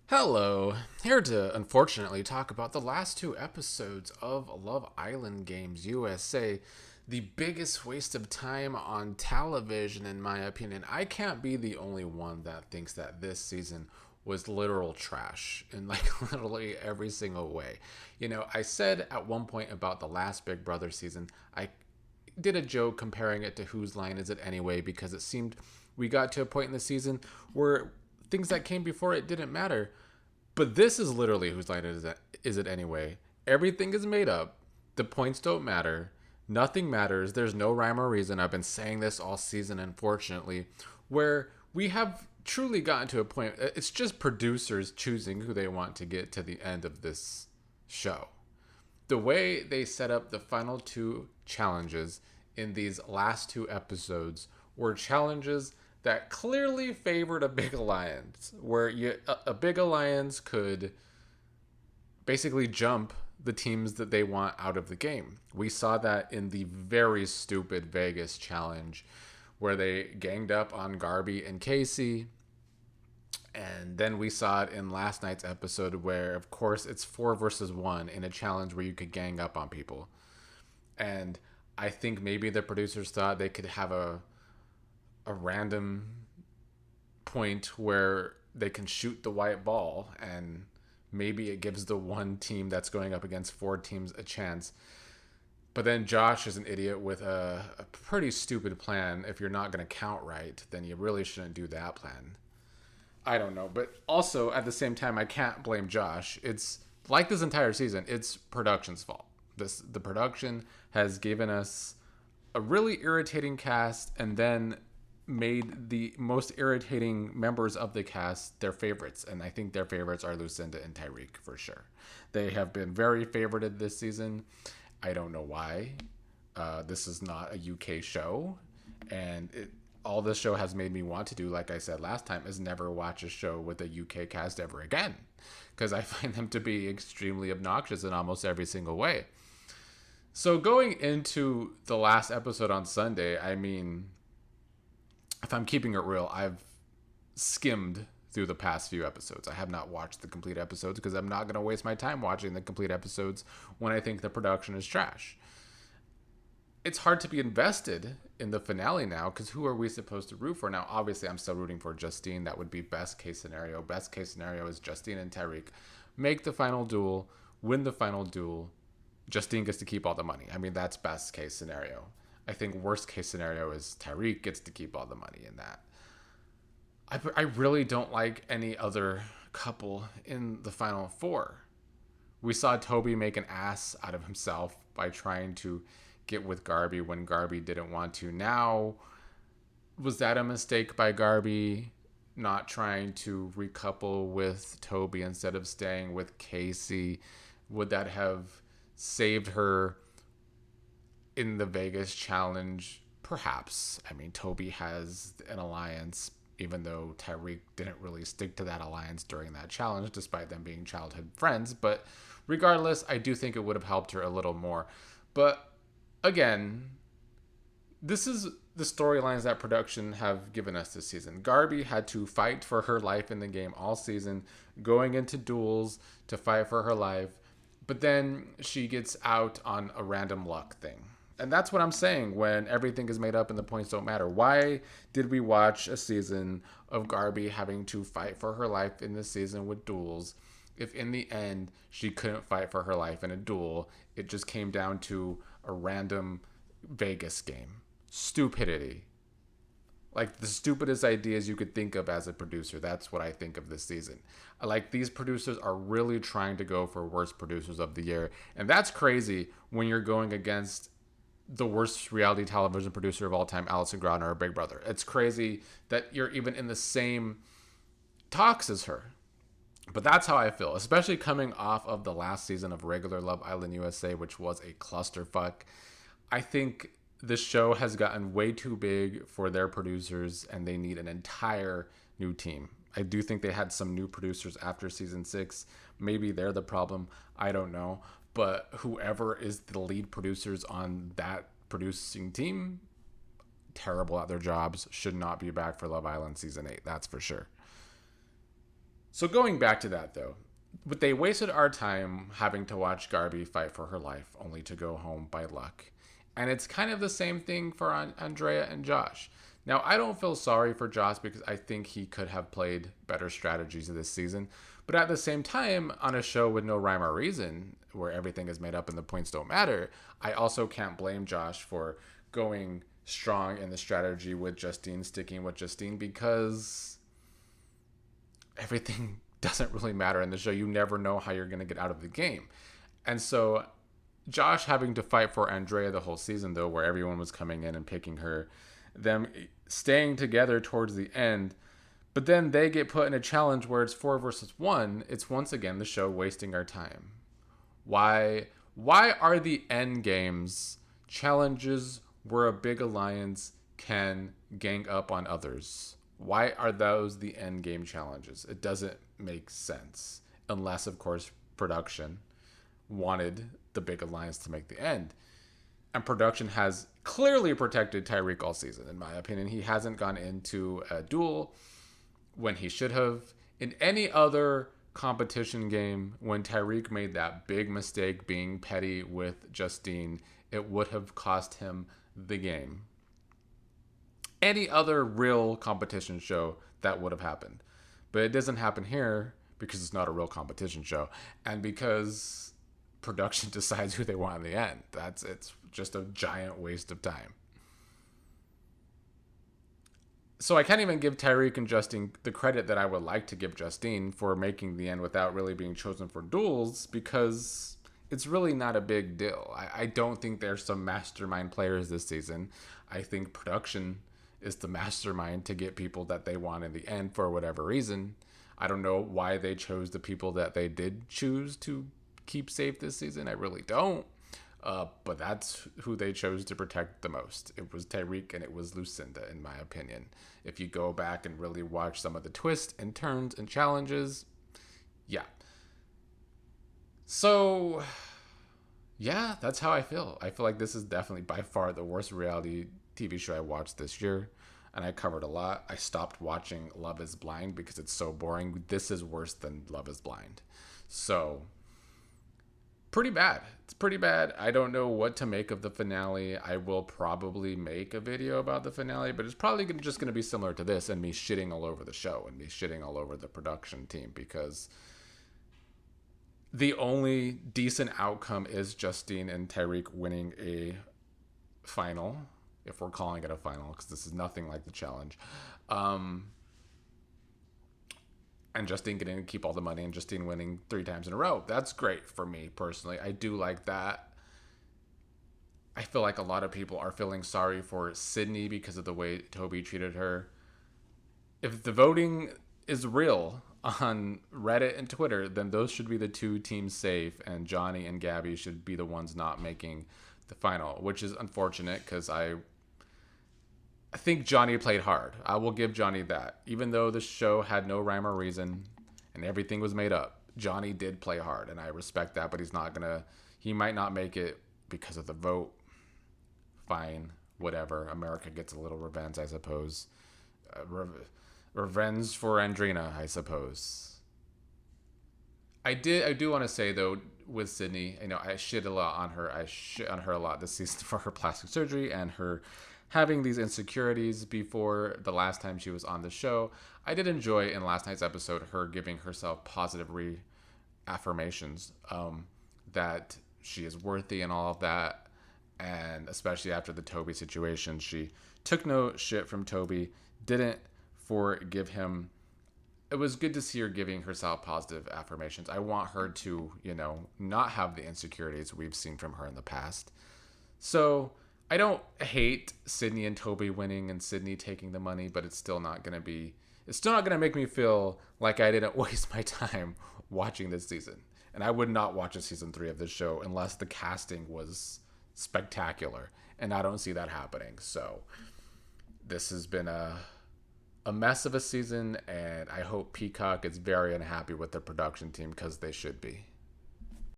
Hello, here to unfortunately talk about the last two episodes of Love Island Games USA. The biggest waste of time on television, in my opinion. I can't be the only one that thinks that this season was literal trash in like literally every single way. I said at one point about the last Big Brother season, I did a joke comparing it to Whose Line Is It Anyway, because it seemed we got to a point in the season where things that came before it didn't matter. But this is literally Whose Line Is It Anyway? Everything is made up. The points don't matter. Nothing matters. There's no rhyme or reason. I've been saying this all season, unfortunately, where we have truly gotten to a point. It's just producers choosing who they want to get to the end of this show. The way they set up the final two challenges in these last two episodes were challenges that clearly favored a big alliance, where a big alliance could basically jump the teams that they want out of the game. We saw that in the very stupid Vegas challenge, where they ganged up on Garbi and Casey. And then we saw it in last night's episode where, of course, it's 4 versus 1 in a challenge where you could gang up on people. And I think maybe the producers thought they could have a random point where they can shoot the white ball, and maybe it gives the one team that's going up against four teams a chance. But then Josh is an idiot with a pretty stupid plan. If you're not going to count right, then you really shouldn't do that plan. I don't know. But also, at the same time, I can't blame Josh. It's like this entire season, it's production's fault. The production has given us a really irritating cast, and then made the most irritating members of the cast their favorites. And I think their favorites are Lucinda and Tyreek for sure. They have been very favorited this season. I don't know why. This is not a UK show. And all this show has made me want to do, like I said last time, is never watch a show with a UK cast ever again. Because I find them to be extremely obnoxious in almost every single way. So going into the last episode on Sunday, I mean, if I'm keeping it real, I've skimmed through the past few episodes. I have not watched the complete episodes because I'm not going to waste my time watching the complete episodes when I think the production is trash. It's hard to be invested in the finale now, because who are we supposed to root for? Now, obviously, I'm still rooting for Justine. That would be best case scenario. Best case scenario is Justine and Tyreek make the final duel, win the final duel. Justine gets to keep all the money. I mean, that's best case scenario. I think worst case scenario is Tyreek gets to keep all the money in that. I really don't like any other couple in the final four. We saw Toby make an ass out of himself by trying to get with Garbi when Garbi didn't want to. Now, was that a mistake by Garbi not trying to recouple with Toby instead of staying with Casey? Would that have saved her in the Vegas challenge? Perhaps. I mean, Toby has an alliance, even though Tyreek didn't really stick to that alliance during that challenge, despite them being childhood friends. But regardless, I do think it would have helped her a little more. But again, this is the storylines that production have given us this season. Garbi had to fight for her life in the game all season, going into duels to fight for her life. But then she gets out on a random luck thing. And that's what I'm saying when everything is made up and the points don't matter. Why did we watch a season of Garbi having to fight for her life in this season with duels if in the end she couldn't fight for her life in a duel? It just came down to a random Vegas game. Stupidity. Like the stupidest ideas you could think of as a producer. That's what I think of this season. Like, these producers are really trying to go for worst producers of the year. And that's crazy when you're going against the worst reality television producer of all time, Alison Grauner, or Big Brother. It's crazy that you're even in the same talks as her. But that's how I feel, especially coming off of the last season of regular Love Island USA, which was a clusterfuck. I think this show has gotten way too big for their producers, and they need an entire new team. I do think they had some new producers after season 6. Maybe they're the problem. I don't know. But whoever is the lead producers on that producing team, terrible at their jobs, should not be back for Love Island season 8. That's for sure. So going back to that though, but they wasted our time having to watch Garbi fight for her life only to go home by luck. And it's kind of the same thing for Andrea and Josh. Now, I don't feel sorry for Josh because I think he could have played better strategies this season. But at the same time, on a show with no rhyme or reason, where everything is made up and the points don't matter, I also can't blame Josh for going strong in the strategy with Justine, sticking with Justine, because everything doesn't really matter in the show. You never know how you're going to get out of the game. And so Josh having to fight for Andrea the whole season, though, where everyone was coming in and picking her, them staying together towards the end, but then they get put in a challenge where it's 4 versus 1. It's once again the show wasting our time. Why are the end games challenges where a big alliance can gang up on others? Why are those the end game challenges? It doesn't make sense. Unless, of course, production wanted the big alliance to make the end. And production has clearly protected Tyreek all season, in my opinion. He hasn't gone into a duel when he should have. In any other competition game, when Tyreek made that big mistake being petty with Justine, it would have cost him the game. Any other real competition show, that would have happened. But it doesn't happen here because it's not a real competition show. And because production decides who they want in the end. It's just a giant waste of time. So I can't even give Tyreek and Justine the credit that I would like to give Justine for making the end without really being chosen for duels, because it's really not a big deal. I don't think there's some mastermind players this season. I think production is the mastermind to get people that they want in the end for whatever reason. I don't know why they chose the people that they did choose to keep safe this season. I really don't. But that's who they chose to protect the most. It was Tyreek and it was Lucinda, in my opinion. If you go back and really watch some of the twists and turns and challenges, yeah. So, yeah, that's how I feel. I feel like this is definitely by far the worst reality TV show I watched this year. And I covered a lot. I stopped watching Love is Blind because it's so boring. This is worse than Love is Blind. So, pretty bad. It's pretty bad. I don't know what to make of the finale. I will probably make a video about the finale, but it's probably just going to be similar to this and me shitting all over the show and me shitting all over the production team, because the only decent outcome is Justine and Tyreek winning a final, if we're calling it a final, because this is nothing like the challenge. And Justine getting to keep all the money and Justine winning 3 times in a row. That's great for me personally. I do like that. I feel like a lot of people are feeling sorry for Sydney because of the way Toby treated her. If the voting is real on Reddit and Twitter, then those should be the 2 teams safe, and Johnny and Gabby should be the ones not making the final, which is unfortunate because I think Johnny played hard. I will give Johnny that. Even though the show had no rhyme or reason and everything was made up, Johnny did play hard, and I respect that, but he might not make it because of the vote. Fine, whatever. America gets a little revenge, I suppose. Revenge for Andrea, I suppose. I do want to say, though, with Sydney, I shit a lot on her. I shit on her a lot this season for her plastic surgery and her having these insecurities before the last time she was on the show. I did enjoy in last night's episode her giving herself positive reaffirmations that she is worthy and all of that. And especially after the Toby situation, she took no shit from Toby, didn't forgive him. It was good to see her giving herself positive affirmations. I want her to, not have the insecurities we've seen from her in the past. So I don't hate Sydney and Toby winning and Sydney taking the money, but it's still not going to make me feel like I didn't waste my time watching this season. And I would not watch a season 3 of this show unless the casting was spectacular. And I don't see that happening. So this has been a mess of a season, and I hope Peacock is very unhappy with the production team, because they should be.